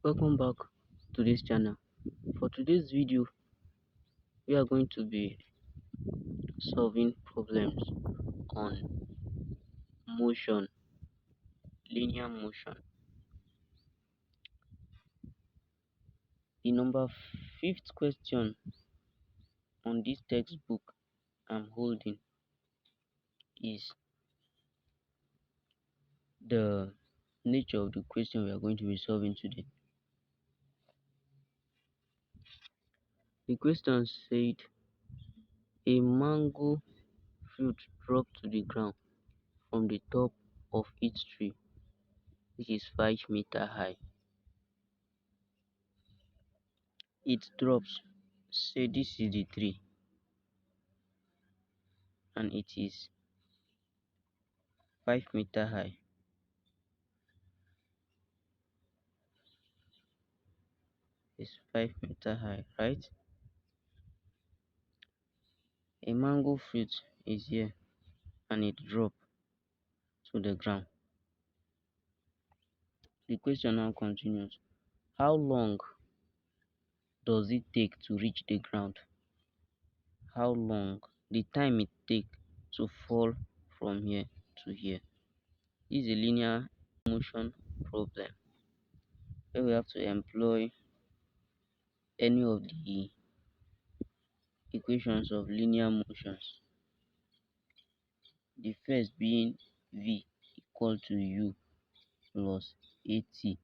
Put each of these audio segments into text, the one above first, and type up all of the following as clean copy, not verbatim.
Welcome back to this channel. For today's video, we are going to be solving problems on motion, linear motion. The number fifth question on this textbook I'm holding is the nature of the question we are going to be solving today. The question said a mango fruit dropped to the ground from the top of its tree, which is 5 meters high. It drops, say this is the tree, and it is 5 meters high. It's 5 meters high, right? A mango fruit is here and it dropped to the ground. The question now continues. How long does it take to reach the ground? How long? The time it takes to fall from here to here. This is a linear motion problem where we have to employ any of the equations of linear motions. The first being V equal to U plus AT.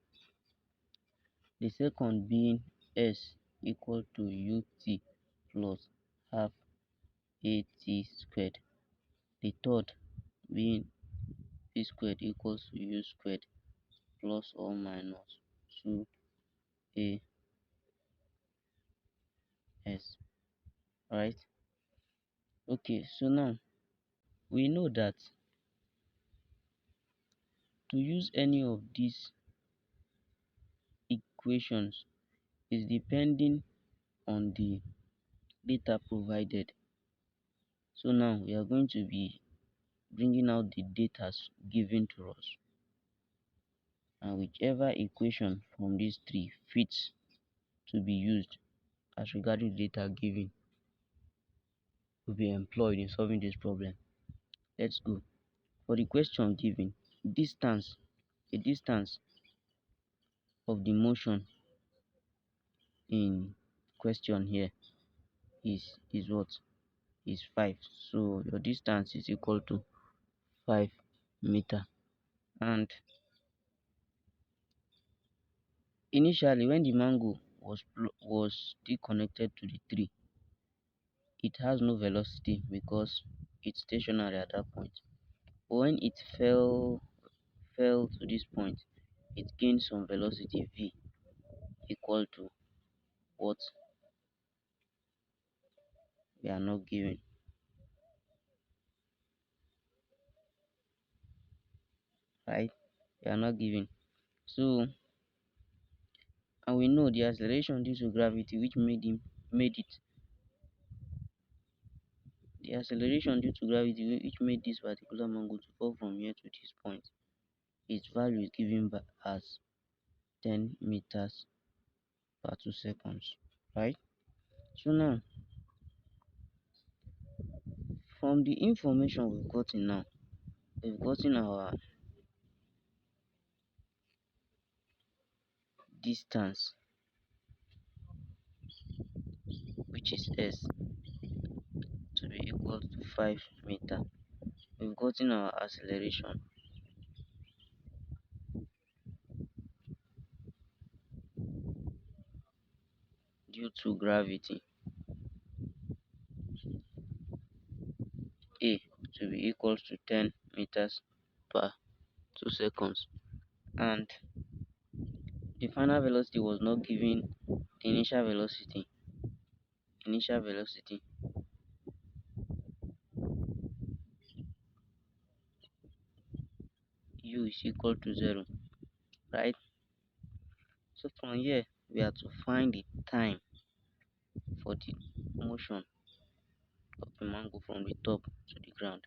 The second being S equal to UT plus half AT squared. The third being P squared equals to U squared plus or minus 2AS. Right? Okay, so now we know that to use any of these equations is depending on the data provided. So now we are going to be bringing out the data given to us, and whichever equation from these three fits to be used as regarding the data given will be employed in solving this problem. Let's go. For the question given, the distance of the motion in question here is what? Is 5. So your distance is equal to 5 meter. And initially when the mango was still connected to the tree, it has no velocity because it's stationary at that point. But when it fell to this point, it gained some velocity v equal to what we are not given. Right? We are not given. So, and we know the acceleration due to gravity which made this particular mango to fall from here to this point, its value is given by as 10 meters per 2 seconds. Right? So now, from the information we've gotten now, we've gotten our distance, which is S, to be equal to 5 meters. We've gotten our acceleration, due to gravity, A, to be equal to 10 meters per 2 seconds. And the final velocity was not given. The initial velocity U is equal to 0. Right? So from here we have to find the time for the motion of the mango from the top to the ground.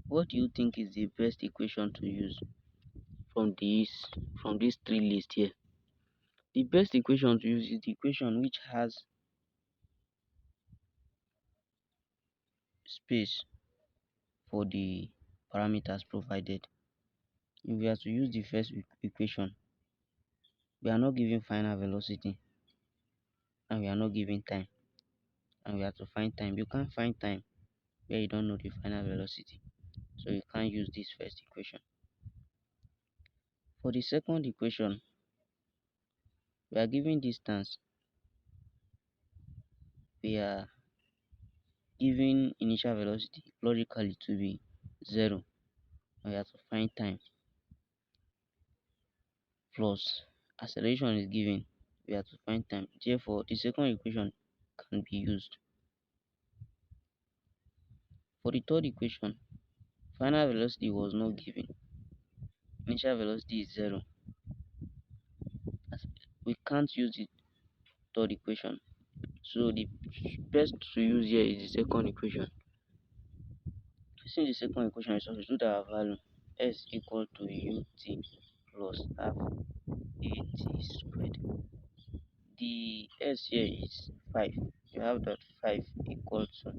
What do you think is the best equation to use from this from these three lists here. The best equation to use is the equation which has space for the parameters provided. If we are to use the first equation, we are not given final velocity and we are not given time, and we have to find time. You can't find time where you don't know the final velocity, so you can't use this first equation. For the second equation, we are given distance, we are given initial velocity logically to be 0, and we have to find time, plus acceleration is given, we have to find time. Therefore the second equation can be used. For the third equation, final velocity was not given, initial velocity is 0, we can't use the third equation, so the best to use here is the second equation. Using the second equation, we substitute our value s equal to ut plus half at squared. The s here is 5. You have that 5 equal to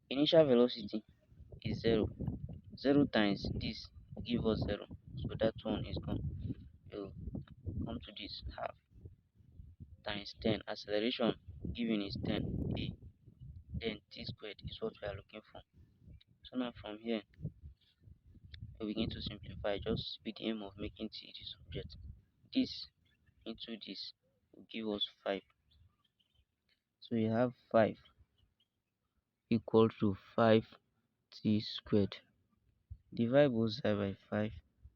initial velocity is 0. 0 times this will give us 0. So that one is gone. We'll come to this half times 10. Acceleration given is 10 a. Then t squared is what we are looking for. So now from here, we begin to simplify just with the aim of making t the subject. This into this will give us 5. So you have 5 equal to 5t squared. Divide both side by 5.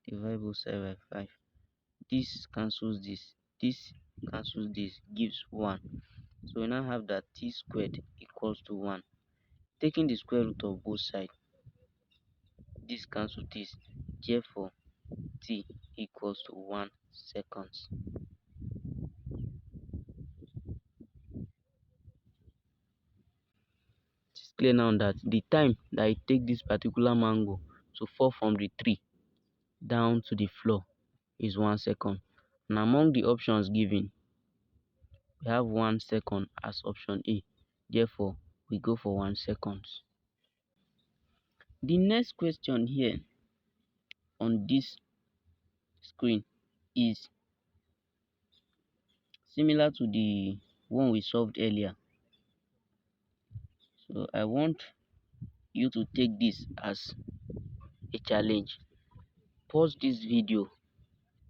Divide both side by 5. This cancels this. This cancels this. Gives 1. So we now have that t squared equals to 1. Taking the square root of both sides, this cancels this. Therefore, t equals to 1 seconds. It's clear now that the time that it takes this particular mango to fall from the tree down to the floor is 1 second. And among the options given, we have 1 second as option A. Therefore, we go for 1 second. The next question here on this screen is similar to the one we solved earlier. So I want you to take this as a challenge. Pause this video.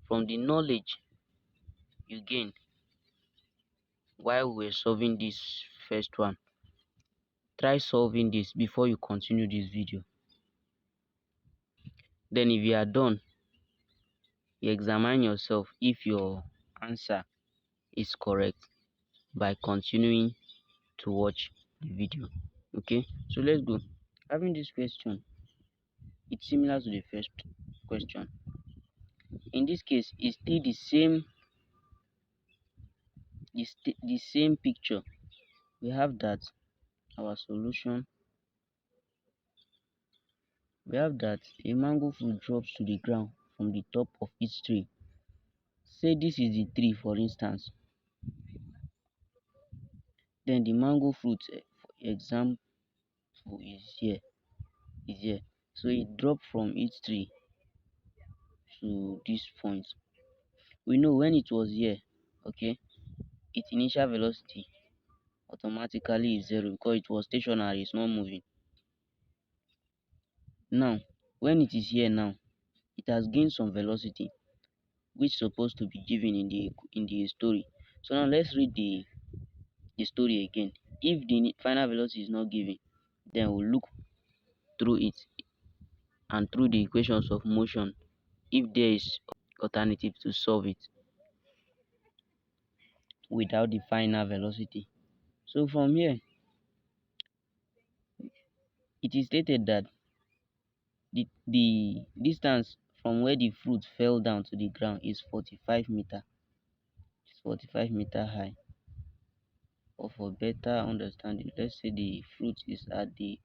From the knowledge you gain while we were solving this first one, try solving this before you continue this video. Then if you are done, you examine yourself if your answer is correct by continuing to watch the video. Okay, so let's go. Having this question, it's similar to the first question. In this case, it's still the same picture. We have that our solution, we have that a mango fruit drops to the ground from the top of each tree. Say this is the tree, for instance. Then the mango fruit, for example, is here. So it dropped from each tree to this point. We know when it was here, okay, its initial velocity automatically is 0 because it was stationary, it's not moving. Now, when it is here now, it has gained some velocity which is supposed to be given in the story. So now let's read the story again. If the final velocity is not given, then we'll look through it and through the equations of motion if there is alternative to solve it without the final velocity. So from here, it is stated that the distance from where the fruit fell down to the ground is 45 meter. It's 45 meter high. Or for better understanding, let's say the fruit is at the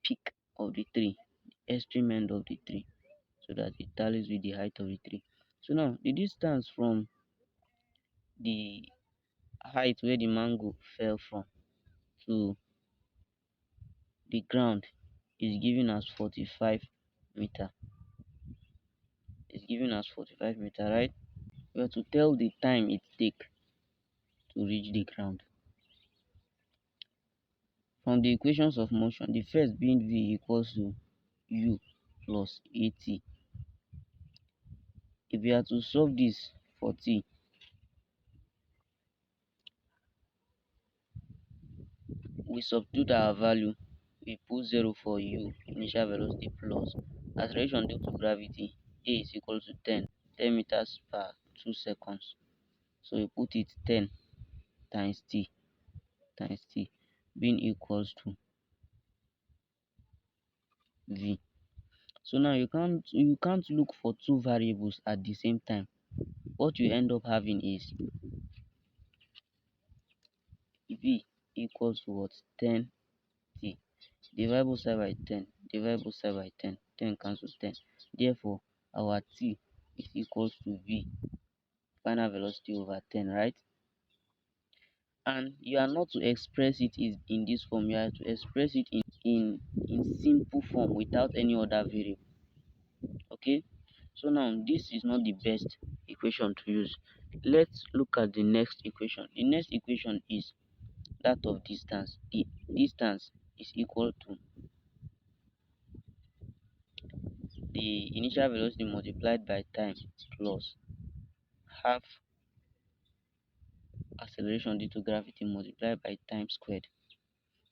peak of the tree, the extreme end of the tree. so that it tallies with the height of the tree. So now the distance from the height where the mango fell from to the ground is given as 45 meter. Is given as 45 meter, right? We have to tell the time it take to reach the ground. From the equations of motion, the first being v equals to u plus at. If we are to solve this for t, we substitute our value. We put 0 for u, initial velocity, plus acceleration due to gravity, a is equal to 10 meters per 2 seconds. So we put it 10 times t being equals to v. So now you can't look for two variables at the same time. What you end up having is v equals to what? 10 t. Divide both side by 10. Divide both side by 10. 10 cancels 10. Therefore, our t is equals to v, final velocity over 10, right? And you are not to express it in this form. You are to express it in simple form without any other variable. Okay? So now this is not the best equation to use. Let's look at the next equation. The next equation is that of distance. The distance is equal to the initial velocity multiplied by time plus half acceleration due to gravity multiplied by time squared.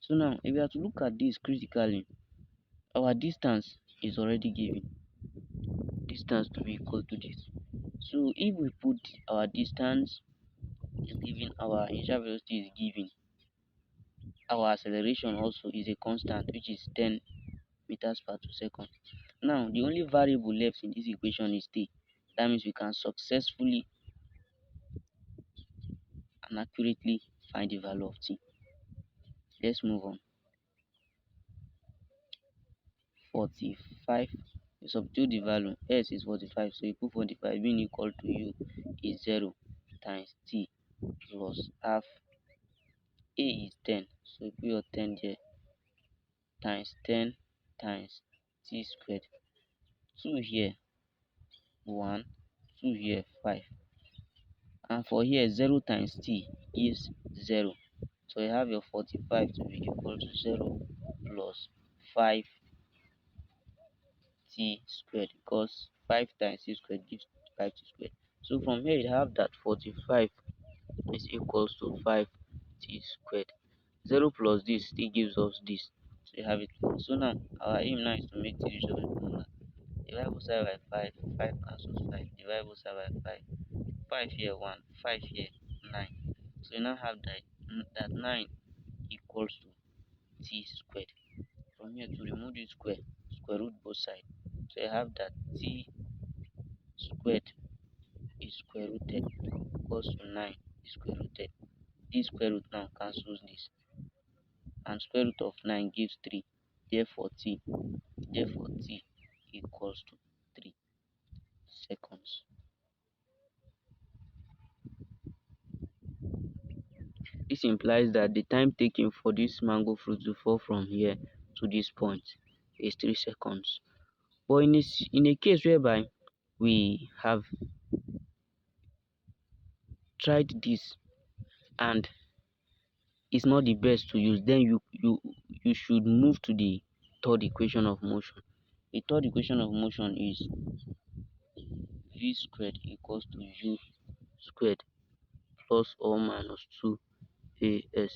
So now if we are to look at this critically, our distance is already given. Distance to be equal to this. So if we put our distance is given, our initial velocity is given, our acceleration also is a constant, which is 10 meters per 2 seconds. Now the only variable left in this equation is t. That means we can successfully and accurately find the value of t. Let's move on. 45. You substitute the value. S is 45, so you put 45 being equal to u is 0 times t plus half. A is 10, so you put your 10 there, times 10 times t squared. 2 here 1, 2 here 5, and for here 0 times t is 0. So you have your 45 to be equal to 0 plus 5 t squared, because 5 times t squared gives 5 t squared. So from here you have that 45 is equals to 5 t squared. 0 plus this still gives us this. So you have it. So now our aim now is to make the division formula. Divide both side by 5, 5 cancels 5. Divide both side by 5. 5 here 1, 5 here 9. So you now have that 9 equals to t squared. From here, to remove this square root both sides. So you have that t squared is square rooted equals to 9 is square rooted. This square root now cancels this, and square root of 9 gives 3. Therefore t equals to 3 seconds. This implies that the time taken for this mango fruit to fall from here to this point is 3 seconds. But in a case whereby we have tried this and it's not the best to use, then you should move to the third equation of motion. The third equation of motion is v squared equals to u squared plus or minus 2as.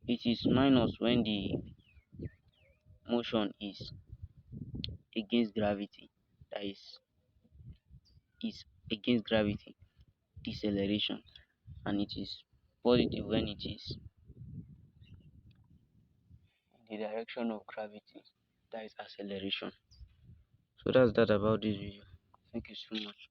It is minus when the motion is against gravity, that is against gravity, deceleration, and it is positive when it is in the direction of gravity, that is acceleration. So that's that about this video. Thank you so much.